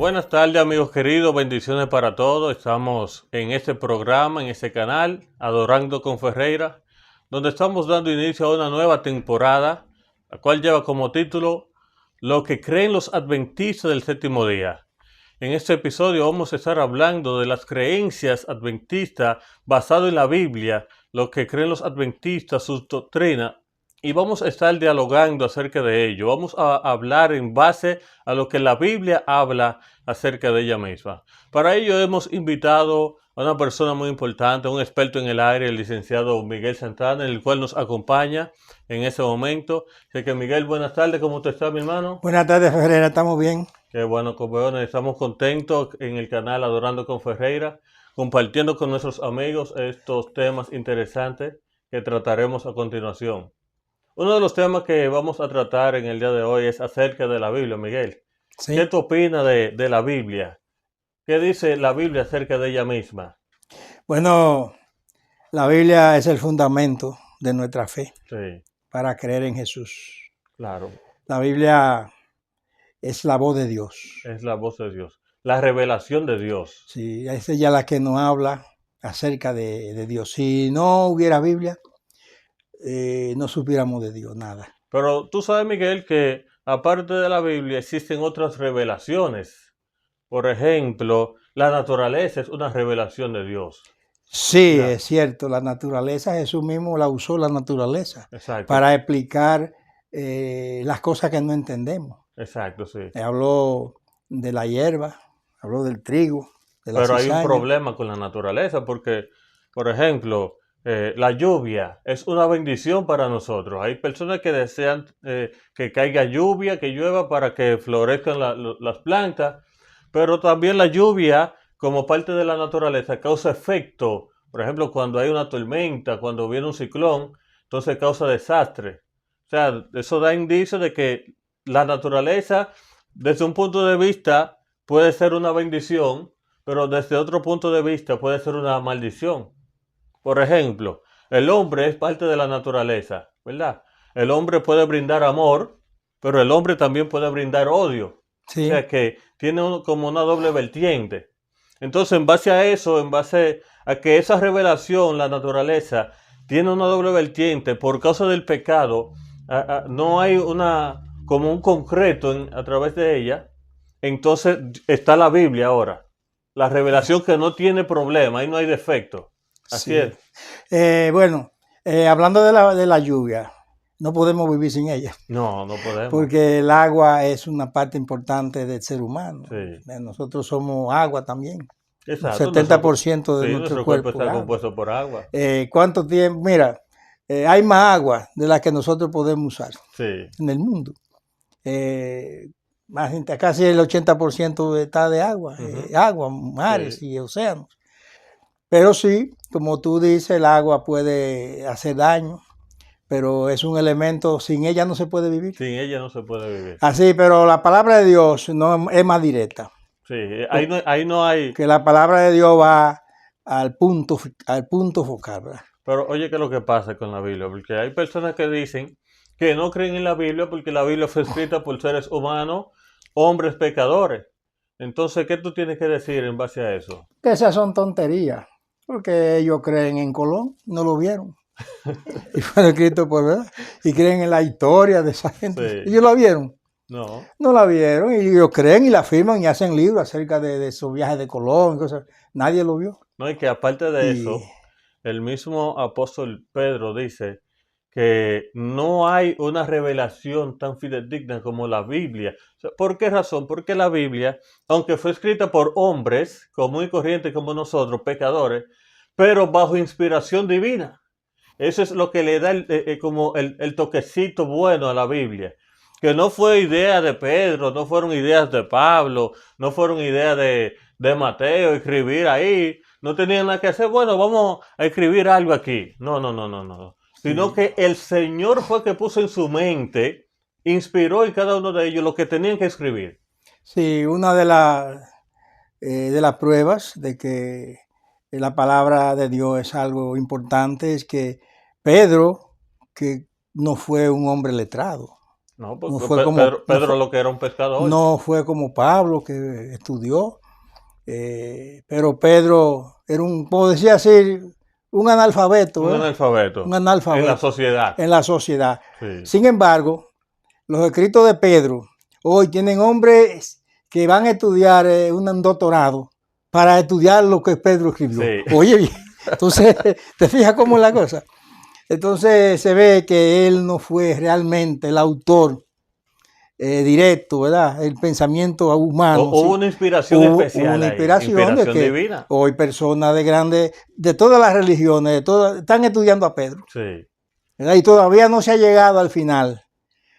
Buenas tardes, amigos queridos, bendiciones para todos. Estamos en este programa, en este canal, Adorando con Ferreira, donde estamos dando inicio a una nueva temporada, la cual lleva como título Lo que creen los adventistas del séptimo día. En este episodio vamos a estar hablando de las creencias adventistas basado en la Biblia, lo que creen los adventistas, sus doctrinas, y vamos a estar dialogando acerca de ello. Vamos a hablar en base a lo que la Biblia habla acerca de ella misma. Para ello hemos invitado a una persona muy importante, un experto en el área, el licenciado Miguel Santana, el cual nos acompaña en ese momento. Así que Miguel, buenas tardes, ¿cómo te está, mi hermano? Buenas tardes, Ferreira, estamos bien. Qué bueno, como estamos contentos en el canal Adorando con Ferreira, compartiendo con nuestros amigos estos temas interesantes que trataremos a continuación. Uno de los temas que vamos a tratar en el día de hoy es acerca de la Biblia, Miguel. ¿Qué Sí. tú opinas de la Biblia? ¿Qué dice la Biblia acerca de ella misma? Bueno, la Biblia es el fundamento de nuestra fe Sí, para creer en Jesús. claro, La Biblia es la voz de Dios. es la voz de Dios, la revelación de Dios. Sí, es ella la que nos habla acerca de Dios. Si no hubiera Biblia, no supiéramos de Dios nada. Pero tú sabes, Miguel, que aparte de la Biblia existen otras revelaciones. Por ejemplo, la naturaleza es una revelación de Dios. Sí, Ya, es cierto, la naturaleza, Jesús mismo la usó la naturaleza exacto, para explicar las cosas que no entendemos. exacto, sí. Habló de la hierba, habló del trigo, de la Pero hay un cizaña. problema con la naturaleza porque, por ejemplo, la lluvia es una bendición para nosotros. Hay personas que desean que caiga lluvia, que llueva para que florezcan las plantas, pero también la lluvia, como parte de la naturaleza, causa efecto. Por ejemplo, cuando hay una tormenta, cuando viene un ciclón, entonces causa desastre. O sea, eso da indicio de que la naturaleza, desde un punto de vista, puede ser una bendición, pero desde otro punto de vista puede ser una maldición. Por ejemplo, el hombre es parte de la naturaleza, ¿verdad? El hombre puede brindar amor, pero el hombre también puede brindar odio. O Sí, sea que tiene como una doble vertiente. Entonces, en base a eso, en base a que esa revelación, la naturaleza, tiene una doble vertiente por causa del pecado, no hay como un concreto a través de ella. Entonces está la Biblia ahora. La revelación que no tiene problema, ahí no hay defecto. Así sí. es. Bueno, hablando de la lluvia, no podemos vivir sin ella, No, no podemos. porque el agua es una parte importante del ser humano. Sí. Nosotros somos agua también. Un Exacto. 70% de Sí, nuestro nuestro cuerpo cuerpo es está agua. compuesto por agua. ¿Cuánto tiempo? Mira, hay más agua de la que nosotros podemos usar Sí. en el mundo. Casi el 80% está de agua, Ujú. agua, mares Sí. y océanos. Pero sí, como tú dices, el agua puede hacer daño, pero es un elemento, sin ella no se puede vivir. Sin ella no se puede vivir. Así, pero la palabra de Dios no es más directa, Sí. Ahí no hay. porque la palabra de Dios va al punto focal, ¿verdad? Pero oye, ¿qué es lo que pasa con la Biblia? Porque hay personas que dicen que no creen en la Biblia porque la Biblia fue escrita por seres humanos, hombres pecadores. Entonces, ¿qué tú tienes que decir en base a eso? Que esas son tonterías, porque ellos creen en Colón, no lo vieron. Y fue escrito por, ¿verdad? Y creen en la historia de esa gente. Sí. Ellos la vieron. No. No la vieron y ellos creen y la firman y hacen libros acerca de esos viajes de Colón y cosas. Nadie lo vio. No, y que aparte de Y eso, el mismo apóstol Pedro dice que no hay una revelación tan fidedigna como la Biblia. O sea, ¿por qué razón? Porque la Biblia, aunque fue escrita por hombres común y corriente como nosotros, pecadores, pero bajo inspiración divina. Eso es lo que le da como el toquecito bueno a la Biblia. Que no fue idea de Pedro, no fueron ideas de Pablo, no fueron ideas de Mateo, escribir ahí. No tenían nada que hacer. Bueno, vamos a escribir algo aquí. No, no, no, no, no. Sino sí, que el Señor fue que puso en su mente, inspiró en cada uno de ellos lo que tenían que escribir. sí, una de las pruebas de que la palabra de Dios es algo importante es que Pedro, que no fue un hombre letrado, No, No porque fue como, Pedro lo que era un pescador. no fue como Pablo, que estudió, pero Pedro era un, como decía así, un analfabeto, Un ¿verdad? analfabeto. Un analfabeto En la sociedad. en la sociedad. Sí. Sin embargo, los escritos de Pedro hoy tienen hombres que van a estudiar un doctorado para estudiar lo que Pedro escribió. Sí. Oye, bien, entonces, ¿te fijas cómo es la cosa? Entonces se ve que él no fue realmente el autor directo, ¿verdad? El pensamiento humano. Hubo ¿sí? una inspiración Hubo especial una ahí. inspiración de que Divina. hoy personas de grandes, de todas las religiones, de todas, están estudiando a Pedro. Sí. ¿Verdad? Y todavía no se ha llegado al final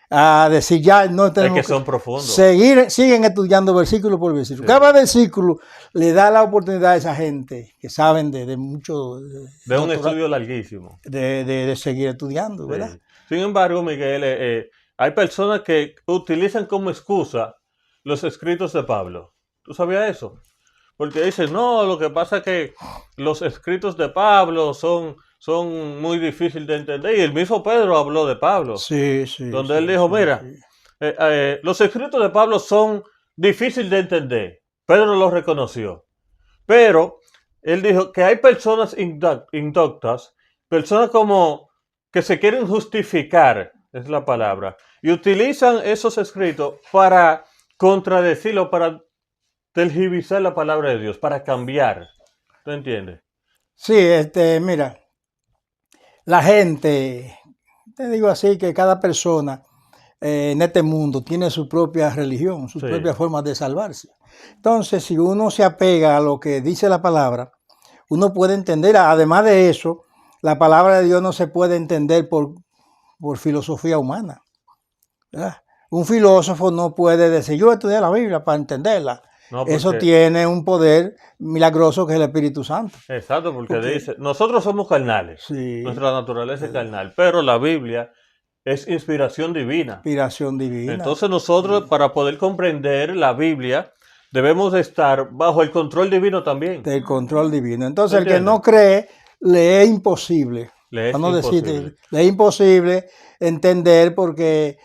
a decir ya no tenemos Es que son profundos. siguen estudiando versículo por versículo. Sí. Cada versículo le da la oportunidad a esa gente que saben de mucho De un estudio larguísimo. de seguir estudiando, ¿verdad? Sí. Sin embargo, Miguel, hay personas que utilizan como excusa los escritos de Pablo. ¿Tú sabías eso? Porque dicen, no, lo que pasa es que los escritos de Pablo son muy difíciles de entender. Y el mismo Pedro habló de Pablo. Sí, sí. Donde sí, él dijo, sí, mira, sí. los escritos de Pablo son difíciles de entender. Pedro lo reconoció. Pero él dijo que hay personas indoctas, personas como que se quieren justificar, es la palabra, y utilizan esos escritos para contradecirlo, para tergiversar la palabra de Dios, para cambiar. ¿Tú entiendes? Sí, mira, la gente, te digo así, que cada persona en este mundo tiene su propia religión, sus Sí. propias formas de salvarse. Entonces, si uno se apega a lo que dice la palabra, uno puede entender, además de eso, la palabra de Dios no se puede entender por filosofía humana, ¿verdad? Un filósofo no puede decir, yo estudié la Biblia para entenderla. No, porque, eso tiene un poder milagroso que es el Espíritu Santo. Exacto, porque dice, nosotros somos carnales, Sí, nuestra naturaleza es carnal, pero la Biblia es inspiración divina. inspiración divina. Entonces nosotros, para poder comprender la Biblia, debemos de estar bajo el control divino también. Del control divino. Entonces, el que no cree, le es imposible. Le es Vamos a imposible. decir, le es imposible entender porque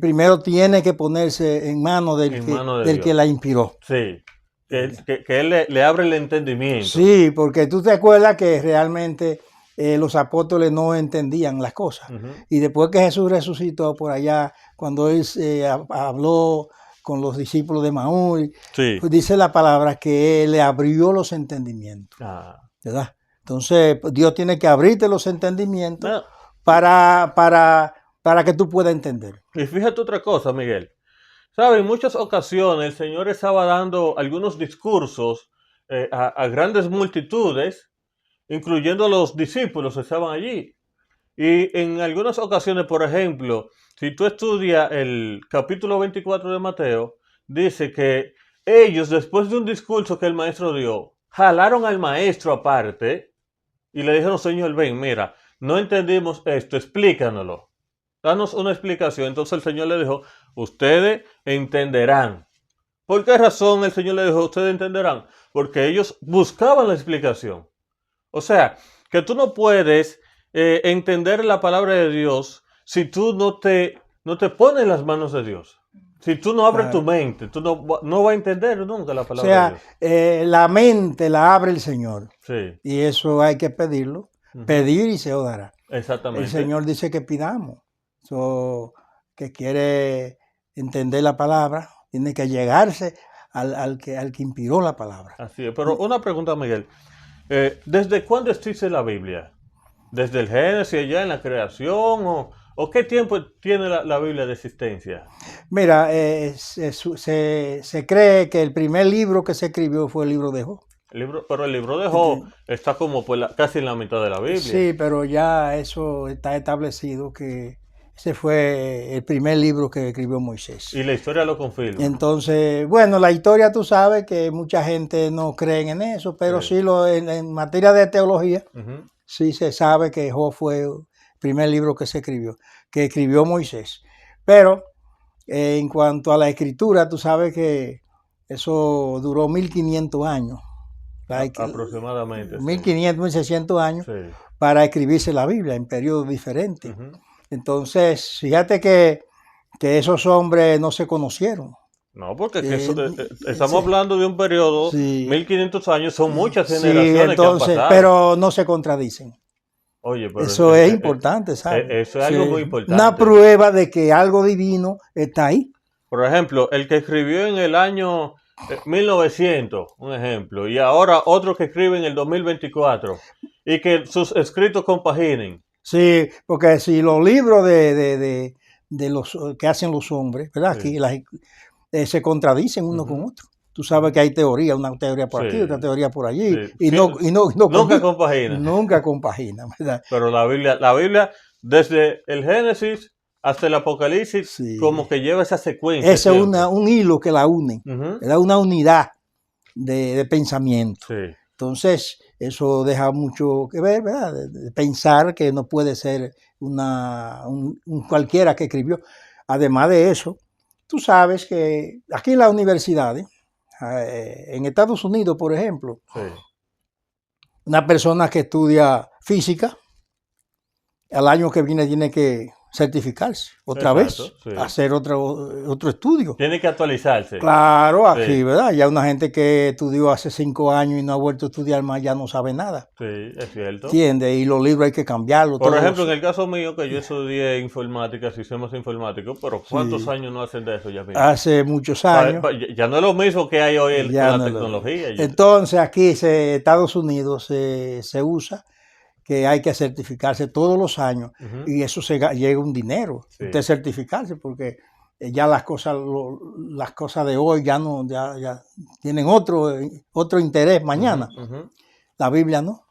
primero tiene que ponerse en manos del que la inspiró. Sí, que él le abre el entendimiento. Sí, porque tú te acuerdas que realmente los apóstoles no entendían las cosas. Y después que Jesús resucitó por allá, cuando él habló con los discípulos de Maús, sí. Pues dice la palabra que él le abrió los entendimientos. ¿Verdad? Entonces, Dios tiene que abrirte los entendimientos para que tú puedas entender. Y fíjate otra cosa, Miguel. ¿Sabes? En muchas ocasiones el Señor estaba dando algunos discursos a grandes multitudes, incluyendo los discípulos que estaban allí. Y en algunas ocasiones, por ejemplo, si tú estudias el capítulo 24 de Mateo, dice que ellos, después de un discurso que el maestro dio, jalaron al maestro aparte y le dijeron, Señor, ven, mira, no entendimos esto, explícanoslo. Danos una explicación. Entonces el Señor le dijo, ustedes entenderán. ¿Por qué razón el Señor le dijo, ustedes entenderán? Porque ellos buscaban la explicación. O sea, que tú no puedes entender la palabra de Dios si tú no te pones en las manos de Dios. Si tú no abres tu mente, tú no vas a entender nunca la palabra de Dios. La mente la abre el Señor. Sí. Y eso hay que pedirlo. Pedir y se os dará. Exactamente. El Señor dice que pidamos. Que quiere entender la palabra, tiene que llegarse al que inspiró la palabra. Así es. Pero una pregunta, Miguel. ¿Desde cuándo existe la Biblia? ¿Desde el Génesis, ya en la creación? ¿O qué tiempo tiene la Biblia de existencia? Mira, se cree que el primer libro que se escribió fue el libro de Job. Pero el libro de Job está como casi en la mitad de la Biblia. Sí, pero ya eso está establecido que ese fue el primer libro que escribió Moisés. Y la historia lo confirma. Entonces, bueno, la historia tú sabes que mucha gente no cree en eso, pero sí, en materia de teología, sí se sabe que Job fue el primer libro que escribió Moisés. Pero en cuanto a la escritura, tú sabes que eso duró 1500 años. Aproximadamente. 1500, 1600 años para escribirse la Biblia en periodos diferentes. Entonces, fíjate que que esos hombres no se conocieron. No, porque estamos hablando de un periodo, 1500 años, son muchas generaciones entonces, que han pasado. Pero no se contradicen. Oye, pero eso es importante, ¿sabes? Eso es algo muy importante. Una prueba de que algo divino está ahí. Por ejemplo, el que escribió en el año 1900, un ejemplo, y ahora otro que escribe en el 2024, y que sus escritos compaginen. Sí, porque si los libros de los que hacen los hombres, ¿verdad? Sí. Aquí se contradicen uno con otro. Tú sabes que hay teoría, una teoría por aquí, otra teoría por allí, y nunca compagina. Nunca compagina, ¿verdad? Pero la Biblia, desde el Génesis hasta el Apocalipsis, como que lleva esa secuencia. Ese es un hilo que la une, ¿verdad? Una unidad de pensamiento. Sí. Entonces, eso deja mucho que ver, ¿verdad? De pensar que no puede ser un cualquiera que escribió. Además de eso, tú sabes que aquí en las universidades, en Estados Unidos, por ejemplo, una persona que estudia física, al año que viene tiene que certificarse otra vez, hacer otro estudio. Tiene que actualizarse. Claro, aquí, ¿verdad? Ya una gente que estudió hace 5 años y no ha vuelto a estudiar más ya no sabe nada. Sí, es cierto. ¿Entiendes? Y los libros hay que cambiarlos. Por ejemplo, en el caso mío, que yo estudié informática, sistemas informáticos, pero ¿cuántos años no hacen de eso ya mismo? Hace muchos años. Ya no es lo mismo que hay hoy con la tecnología. Entonces, aquí en Estados Unidos se usa que hay que certificarse todos los años y eso llega un dinero, usted certificarse, porque ya las cosas de hoy ya no ya tienen otro interés mañana. La Biblia no.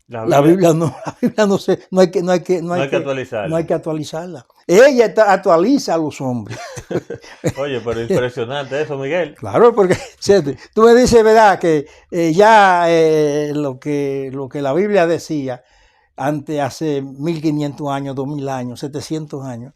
La Biblia no hay que actualizarla. Ella actualiza a los hombres. Oye, pero impresionante eso, Miguel. Claro, porque tú me dices, ¿verdad? Que ya lo que la Biblia decía hace 1500 años, 2000 años, 700 años,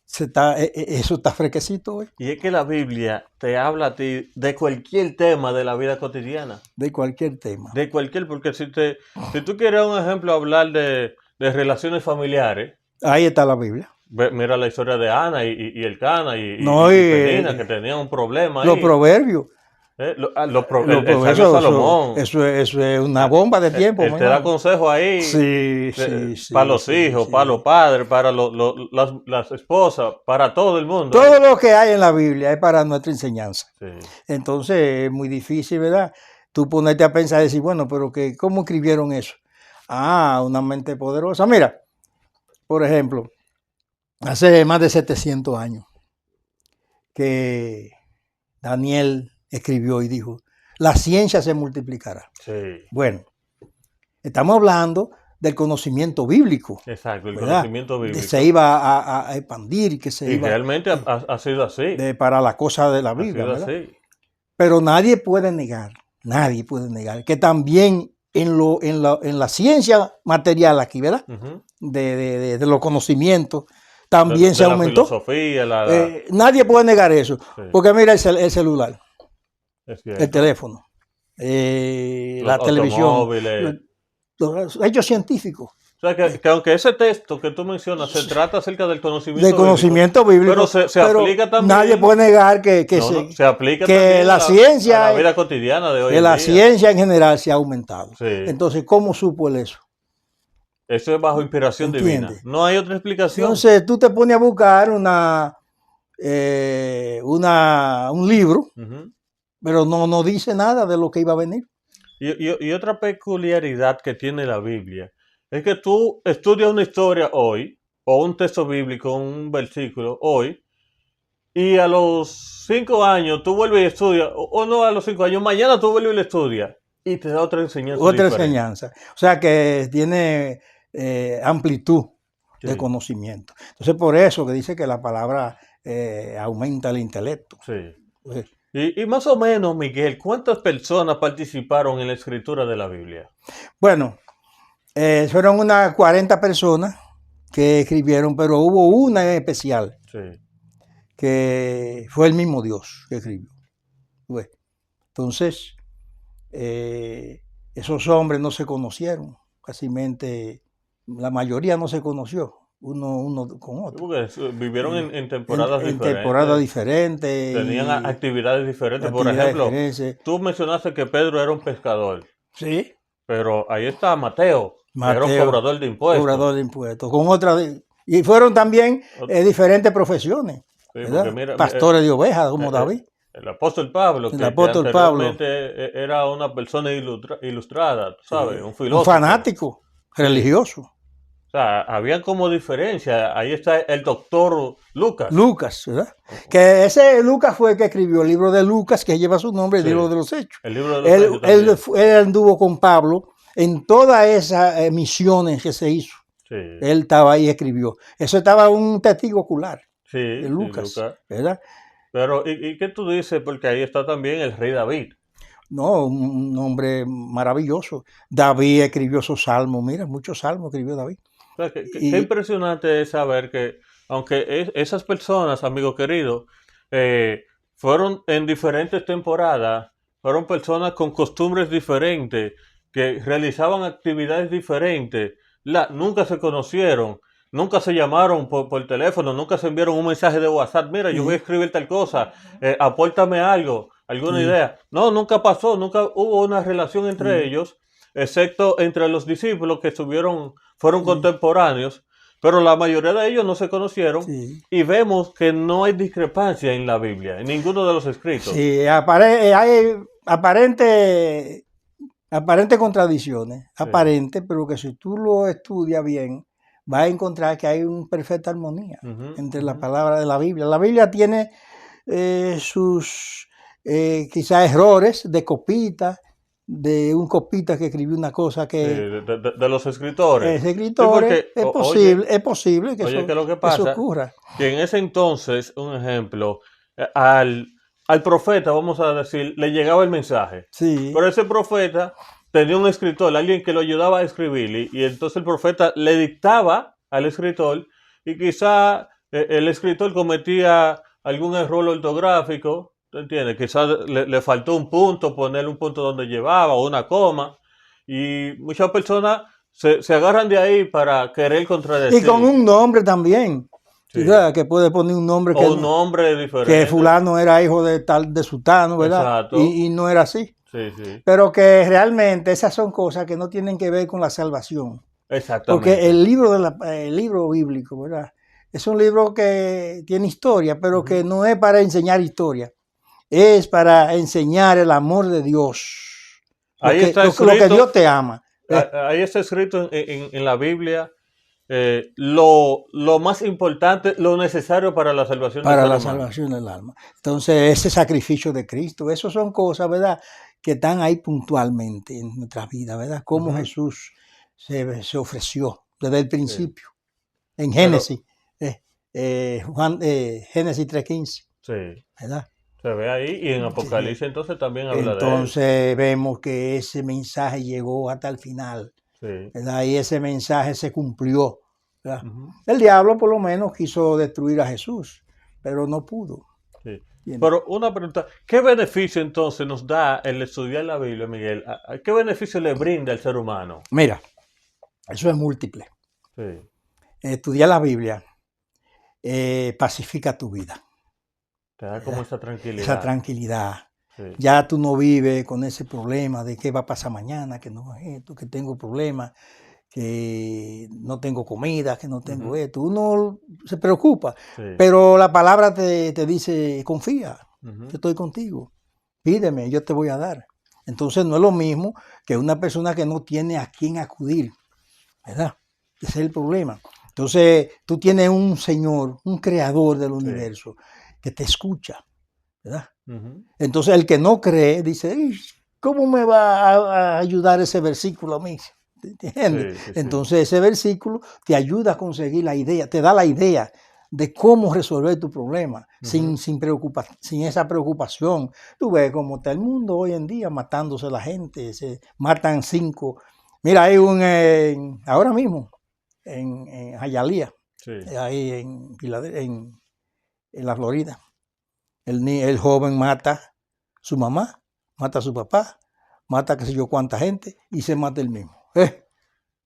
eso está fresquecito hoy. Y es que la Biblia te habla a ti de cualquier tema de la vida cotidiana. De cualquier tema. De cualquier, porque si tú quieres un ejemplo hablar de relaciones familiares. Ahí está la Biblia. Mira la historia de Ana y Elcana y Penina, que tenían un problema ahí. Los proverbios. El sabio Salomón. Eso es una bomba de tiempo. Él te da consejo ahí. Sí, para los hijos, para los padres, para las esposas, para todo el mundo. Todo lo que hay en la Biblia es para nuestra enseñanza. Sí. Entonces es muy difícil, ¿verdad? Tú ponerte a pensar y decir, bueno, pero ¿cómo escribieron eso? Una mente poderosa. Mira, por ejemplo, hace más de 700 años que Daniel escribió y dijo, la ciencia se multiplicará. Sí. Bueno, estamos hablando del conocimiento bíblico. Exacto, el ¿verdad? Conocimiento bíblico. Se iba a expandir y que se iba... realmente ha sido así. Para la cosa de la Biblia, ¿verdad? Así. Pero nadie puede negar que también en la ciencia material aquí, ¿verdad? De los conocimientos, también se aumentó. La filosofía, nadie puede negar eso. Sí. Porque mira el celular, el teléfono, la televisión, los hechos científicos. O sea, que aunque ese texto que tú mencionas se trata acerca del conocimiento bíblico, pero se aplica también. Nadie puede negar se aplica que también la ciencia, a la vida cotidiana de hoy. Que la ciencia en general se ha aumentado. Sí. Entonces, ¿cómo supo él eso? Eso es bajo inspiración divina. No hay otra explicación. Entonces, tú te pones a buscar un libro, pero no dice nada de lo que iba a venir. Y otra peculiaridad que tiene la Biblia es que tú estudias una historia hoy, o un texto bíblico, un versículo hoy, y a los 5 años tú vuelves y estudias, o no a los 5 años, mañana tú vuelves y lo estudias, y te da otra enseñanza. Otra enseñanza. O sea que tiene amplitud de conocimiento. Entonces, por eso que dice que la palabra aumenta el intelecto. Sí. Y más o menos, Miguel, ¿cuántas personas participaron en la escritura de la Biblia? Bueno, fueron unas 40 personas que escribieron, pero hubo una en especial, que fue el mismo Dios que escribió. Bueno, entonces, esos hombres no se conocieron, casi la mayoría no se conoció. uno con Sí, otro. porque vivieron en temporadas En diferentes. temporadas diferentes. Tenían actividades diferentes. Por actividades ejemplo, diferentes. tú mencionaste que Pedro era un pescador, Sí, pero ahí está Mateo, que era un Mateo, cobrador de impuestos. cobrador de impuestos. Con otra, y fueron también diferentes profesiones, Sí, porque ¿verdad? mira, Pastores de ovejas, como David. el apóstol Pablo, El que apóstol Pablo, anteriormente era una persona ilustrada, tú sabes, un un filósofo. fanático Sí. religioso. O sea, había como diferencia. Ahí está el doctor Lucas. Lucas, ¿verdad? Que ese Lucas fue el que escribió el libro de Lucas, que lleva su nombre, el Sí, libro de los Hechos. el libro de los Hechos también. Él anduvo con Pablo en todas esas misiones que se hizo. Sí, Él estaba ahí y escribió. Eso estaba un testigo ocular sí, de Lucas, Lucas. ¿verdad? Pero, ¿y qué tú dices? Porque ahí está también el rey David. No, un hombre maravilloso. David escribió esos salmos. Mira, muchos salmos escribió David. O sea, qué Y, impresionante es saber que, aunque esas personas, amigo querido, fueron en diferentes temporadas, fueron personas con costumbres diferentes, que realizaban actividades diferentes, nunca se conocieron, nunca se llamaron por teléfono, nunca se enviaron un mensaje de WhatsApp, mira, yo voy a escribir tal cosa, apórtame algo, alguna idea. No, nunca pasó, nunca hubo una relación entre ellos, excepto entre los discípulos que fueron contemporáneos, pero la mayoría de ellos no se conocieron y vemos que no hay discrepancia en la Biblia, en ninguno de los escritos. Sí, hay aparentes contradicciones, aparentes, pero que si tú lo estudias bien, vas a encontrar que hay una perfecta armonía entre la palabra de la Biblia. La Biblia tiene sus quizás errores de copita, de un copita que escribió una cosa que de los escritores. escritores, Sí, es posible que oye, que lo que eso pasa, ocurra. que en ese entonces, un ejemplo, al profeta, vamos a decir, le llegaba el mensaje. Sí. Pero ese profeta tenía un escritor, alguien que lo ayudaba a escribir, y entonces el profeta le dictaba al escritor, y quizá el escritor cometía algún error ortográfico, ¿tú entiendes? Quizás le faltó un punto, ponerle un punto donde llevaba, o una coma, y muchas personas se agarran de ahí para querer contradecir. Y con un nombre también. Sí. ¿Verdad? Que puede poner un nombre o un nombre diferente. Que fulano era hijo de tal, de sultano, ¿verdad? Exacto. Y no era así. Sí. Pero que realmente esas son cosas que no tienen que ver con la salvación. Exactamente. Porque el libro bíblico, ¿verdad? Es un libro que tiene historia, pero que no es para enseñar historia. Es para enseñar el amor de Dios. Lo que Dios te ama. Ahí está escrito en la Biblia lo más importante, lo necesario para la salvación del ser humano. Para la salvación del alma. Entonces, ese sacrificio de Cristo, esas son cosas, ¿verdad?, que están ahí puntualmente en nuestra vida, ¿verdad? Cómo Jesús se ofreció desde el principio. Sí. En Génesis, Génesis 3:15. Sí. ¿Verdad? Se ve ahí, y en Apocalipsis sí. Entonces también habla de él. Entonces vemos que ese mensaje llegó hasta el final. Sí. ¿Verdad? Y ese mensaje se cumplió. El diablo por lo menos quiso destruir a Jesús, pero no pudo. Sí. Pero una pregunta, ¿qué beneficio entonces nos da el estudiar la Biblia, Miguel? ¿Qué beneficio le brinda al ser humano? Mira, eso es múltiple. Sí. Estudiar la Biblia pacifica tu vida. Te da como esa tranquilidad. Esa tranquilidad. Sí. Ya tú no vives con ese problema de qué va a pasar mañana, que no es esto, que tengo problemas, que no tengo comida, que no tengo esto. Uno se preocupa, pero la palabra te dice, confía, yo estoy contigo, pídeme, yo te voy a dar. Entonces no es lo mismo que una persona que no tiene a quién acudir, ¿verdad? Ese es el problema. Entonces tú tienes un Señor, un creador del universo, que te escucha, ¿verdad? Entonces el que no cree dice, ¿cómo me va a ayudar ese versículo a mí? ¿Entiendes? Sí. Entonces ese versículo te ayuda a conseguir la idea, te da la idea de cómo resolver tu problema sin esa preocupación. Tú ves cómo está el mundo hoy en día matándose la gente, se matan 5. Mira, hay ahora mismo en Hialeah, ahí en la Florida. El joven mata a su mamá, mata a su papá, mata qué sé yo cuánta gente y se mata él mismo.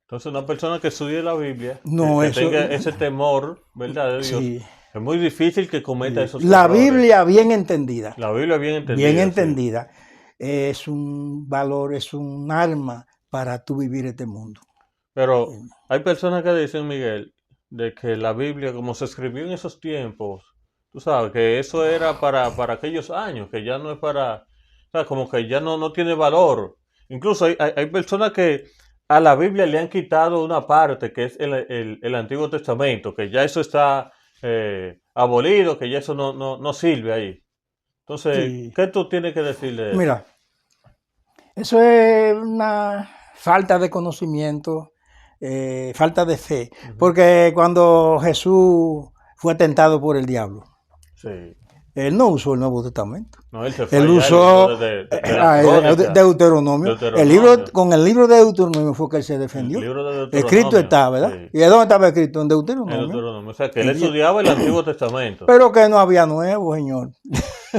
Entonces, una persona que estudie la Biblia, No, que eso, tenga ese temor, ¿verdad?, de Dios, sí, es muy difícil que cometa sí. esos La errores. Biblia bien entendida, La Biblia bien bien entendida, sí. entendida, es un valor, es un arma para tú vivir este mundo. Pero hay personas que dicen, Miguel, de que la Biblia, como se escribió en esos tiempos, tú sabes, que eso era para aquellos años, que ya no es para, o sea, como que ya no tiene valor. Incluso hay personas que a la Biblia le han quitado una parte, que es el Antiguo Testamento, que ya eso está abolido, que ya eso no sirve ahí. Entonces, Sí. ¿qué tú tienes que decir de eso? Mira, eso es una falta de conocimiento, falta de fe, Ujú. porque cuando Jesús fue tentado por el diablo, Sí. él no usó el Nuevo Testamento. No, él se fue Él allá, el libro usó de la crónica, Deuteronomio. El libro, Deuteronomio. con el libro de Deuteronomio fue que él se El defendió. libro de Escrito Deuteronomio, está, ¿verdad? sí, ¿Y de dónde estaba escrito? En en Deuteronomio. Deuteronomio. O sea, que él ¿Entiendes? estudiaba el Antiguo Testamento. Pero que no había nuevo, señor.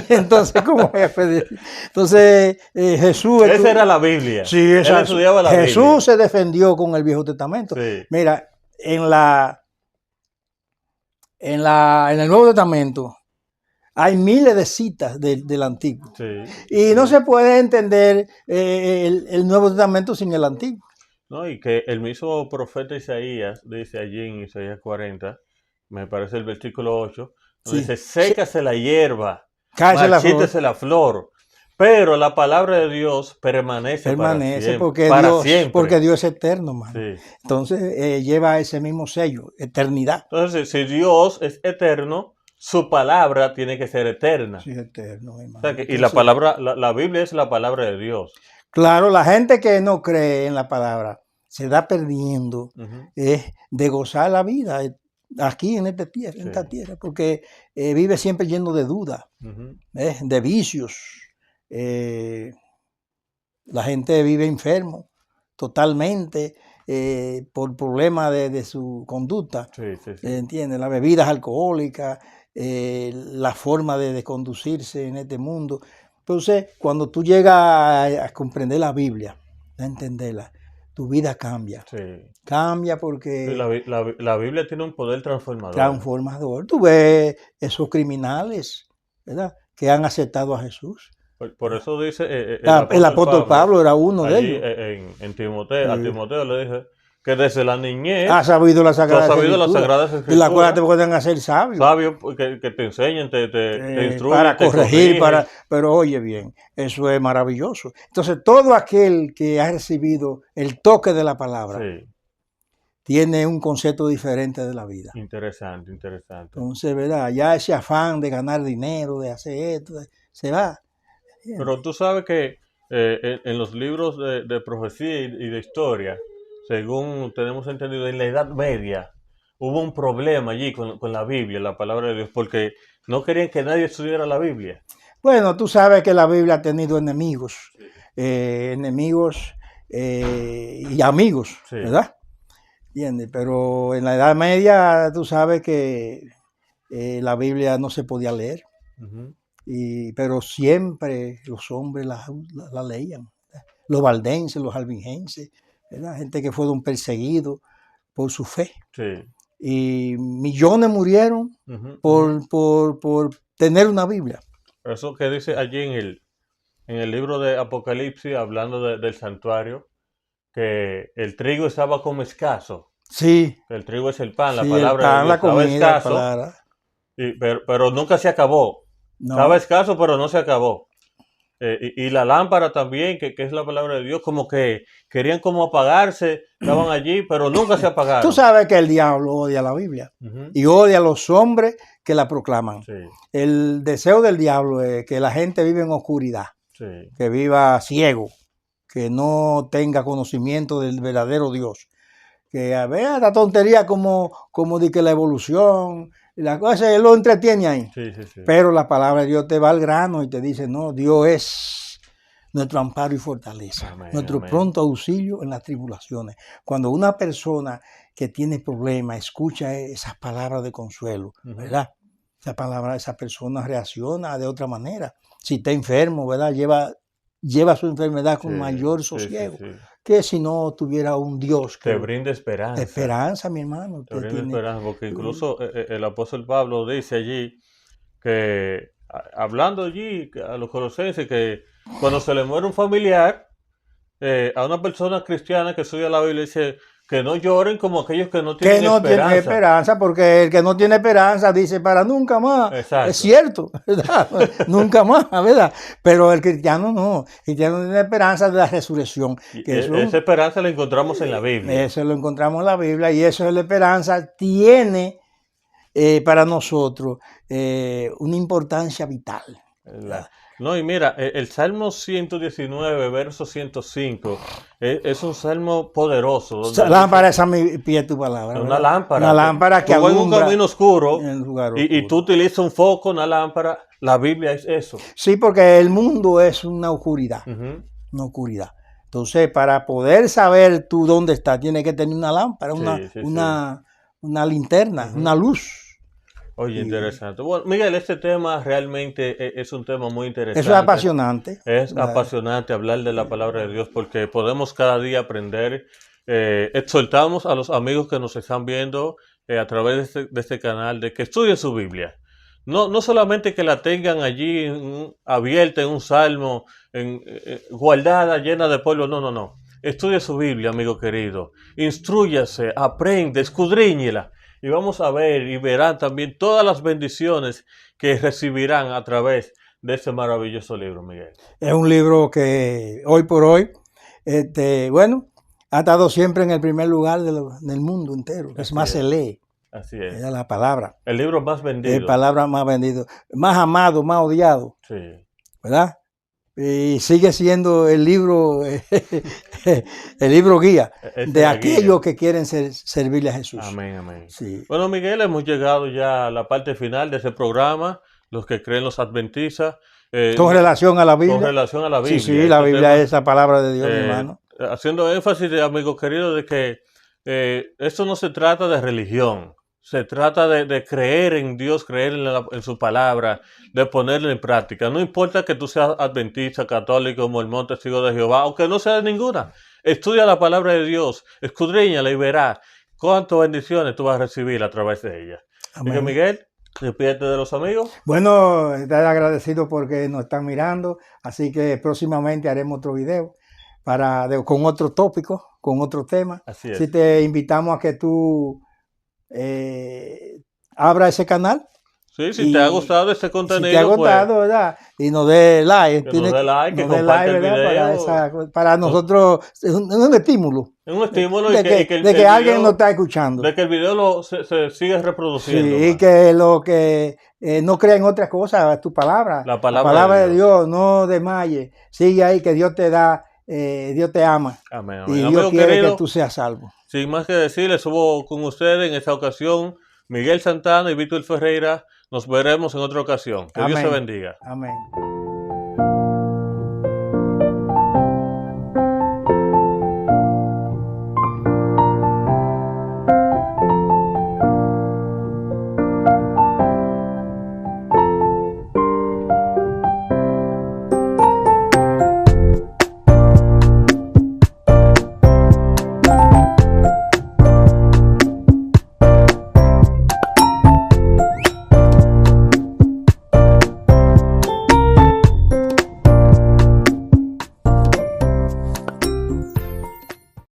Entonces, ¿cómo voy a pedir? Entonces, Jesús... Esa era la Biblia. Sí, Él estudiaba la Jesús Biblia. se defendió con el Viejo Testamento. Sí. Mira, en el Nuevo Testamento hay miles de citas del Antiguo. Sí, Y sí. no se puede entender el Nuevo Testamento sin el Antiguo. No, y que el mismo profeta Isaías dice allí en Isaías 40, me parece el versículo 8, donde Sí. dice, sécase la hierba, Cállese la flor. marchítese la flor, pero la palabra de Dios permanece Permanece para siempre. porque Dios es eterno, mano. Sí. Entonces lleva ese mismo sello, eternidad. Entonces, si Dios es eterno, su palabra tiene que ser eterna. Sí, eterno, hermano. O sea que, y Entonces, la palabra, la Biblia es la palabra de Dios. claro, la gente que no cree en la palabra se da perdiendo Ujú. de gozar la vida aquí en Sí. esta tierra, porque vive siempre lleno de dudas, Ujú. de vicios. La gente vive enfermo totalmente por problemas de su conducta. Sí, sí, sí. ¿Entiendes? Las bebidas alcohólicas, la forma de conducirse en este mundo. Entonces, cuando tú llegas a comprender la Biblia, a entenderla, tu vida cambia. Sí. Cambia Sí, porque la Biblia tiene un poder transformador. transformador. Tú ves esos criminales, ¿verdad? Que han aceptado a Jesús. Por eso dice el El apóstol apóstol Pablo, Pablo era uno de allí ellos. en Timoteo, a Sí. Timoteo le dice que desde la Ha niñez sabido la tú has Sagrada sabido las Escritura. Sagradas De la cual te Escrituras, pueden hacer sabio. sabios que te enseñan, te instruyen, Para te corregir, corrigen. pero oye bien, eso es maravilloso. Entonces, todo aquel que ha recibido el toque de la palabra Sí, tiene un concepto diferente de la vida. interesante, interesante. Entonces, ¿verdad? Ya ese afán de ganar dinero, de hacer esto, se va. Pero tú sabes que en los libros de profecía y de historia, según tenemos entendido, en la Edad Media hubo un problema allí con la Biblia, la palabra de Dios, porque no querían que nadie estudiara la Biblia. Bueno, tú sabes que la Biblia ha tenido enemigos, Sí. enemigos y amigos, Sí. ¿verdad? ¿Entiendes? Pero en la Edad Media tú sabes que la Biblia no se podía leer, Ujú. pero siempre los hombres la leían. ¿Verdad? Los valdenses, los albingenses, ¿verdad? Gente que fueron perseguidos por su fe. Sí. Y millones murieron Ujú, ujú. por tener una Biblia. Eso que dice allí en el libro de Apocalipsis, hablando del santuario, que el trigo estaba como escaso. Sí, Que el trigo es el pan, la sí, el palabra de pan, Dios la estaba comida, la escaso, palabra. pero nunca se acabó. Estaba No. escaso, pero no se acabó. Y la lámpara también, que es la palabra de Dios, como que querían como apagarse, estaban allí, pero nunca se Tú apagaron. sabes que el diablo odia la Biblia Ujú. y odia a los hombres que la proclaman. Sí, El deseo del diablo es que la gente viva en oscuridad, sí, que viva ciego, que no tenga conocimiento del verdadero Dios. Que vea esta tontería como de que la evolución, la cosa, él lo entretiene ahí. sí, sí, sí. Pero la palabra de Dios te va al grano y te dice, no, Dios es nuestro amparo y fortaleza, Amén, nuestro amén. pronto auxilio en las tribulaciones. Cuando una persona que tiene problemas escucha esas palabras de consuelo, Ujú. ¿verdad? Esa persona reacciona de otra manera. Si está enfermo, ¿verdad? Lleva su enfermedad con Sí, mayor sí, sí, sosiego. sí. que si no tuviera un Dios que te brinda esperanza. Esperanza, mi hermano. Te brinda esperanza, porque incluso el apóstol Pablo dice allí que, hablando allí a los colosenses, que cuando se le muere un familiar, a una persona cristiana que estudia la Biblia, dice que no lloren como aquellos que no tienen esperanza. Que no tienen esperanza, porque el que no tiene esperanza dice para nunca más. Exacto. Es cierto, ¿verdad? Nunca más, ¿verdad? Pero el cristiano no. El cristiano tiene esperanza de la resurrección. Esa esperanza la encontramos en la Biblia. Eso lo encontramos en la Biblia y eso es la esperanza. Tiene para nosotros una importancia vital. No, y mira, el Salmo 119, verso 105, es un salmo poderoso. Lámpara es a mi pie tu palabra. Una lámpara. Una lámpara que alumbra en un camino oscuro, en lugar oscuro. Y tú utilizas un foco, una lámpara. La Biblia es eso. Sí, porque el mundo es una oscuridad. Una oscuridad. Entonces, para poder saber tú dónde estás, tienes que tener una lámpara, una linterna, una luz. Oye, interesante. Bueno, Miguel, este tema realmente es un tema muy interesante. Eso es apasionante. Es apasionante hablar de la palabra de Dios porque podemos cada día aprender. Exhortamos a los amigos que nos están viendo a través de este canal de que estudien su Biblia. No solamente que la tengan allí abierta en un salmo, guardada, llena de polvo. No. Estudie su Biblia, amigo querido. Instrúyase, aprende, escudriñela. Y vamos a ver y verán también todas las bendiciones que recibirán a través de este maravilloso libro, Miguel. Es un libro que hoy por hoy, ha estado siempre en el primer lugar del mundo entero. Es más se lee. Así es. Es la palabra. El libro más vendido. La palabra más vendido. Más amado, más odiado. Sí. ¿Verdad? Y sigue siendo el libro guía de aquellos que quieren servirle a Jesús. Amén. Sí. Bueno, Miguel, hemos llegado ya a la parte final de ese programa, los que creen los adventistas. Con relación a la Biblia. Con relación a la Biblia. Sí, la Biblia es la palabra de Dios, mi hermano. Haciendo énfasis, amigos queridos, de que esto no se trata de religión. Se trata de creer en Dios, creer en su palabra, de ponerla en práctica. No importa que tú seas adventista, católico, mormón, testigo de Jehová, aunque no seas ninguna. Estudia la palabra de Dios, escudriñala y verás cuántas bendiciones tú vas a recibir a través de ella. Así que, Miguel, despídete de los amigos. Bueno, estar agradecido porque nos están mirando, así que próximamente haremos otro video con otro tópico, con otro tema. Así es. Así te invitamos a que tú abra ese canal. Sí, si te ha gustado este contenido, si te ha gustado, pues, ¿verdad? Y nos dé like. Que nos dé like, que comparte el video. Para nosotros es un estímulo. Es un estímulo de que alguien nos está escuchando. De que el video se siga reproduciendo. Sí, y que lo que no crea en otras cosas, es tu palabra. La palabra de Dios, no desmaye. Sigue ahí que Dios te da, Dios te ama. Amén. Y Dios quiere que tú seas salvo. Sin más que decir, estuvo con ustedes en esta ocasión Miguel Santana y Víctor Ferreira. Nos veremos en otra ocasión. Que Dios te bendiga. Amén.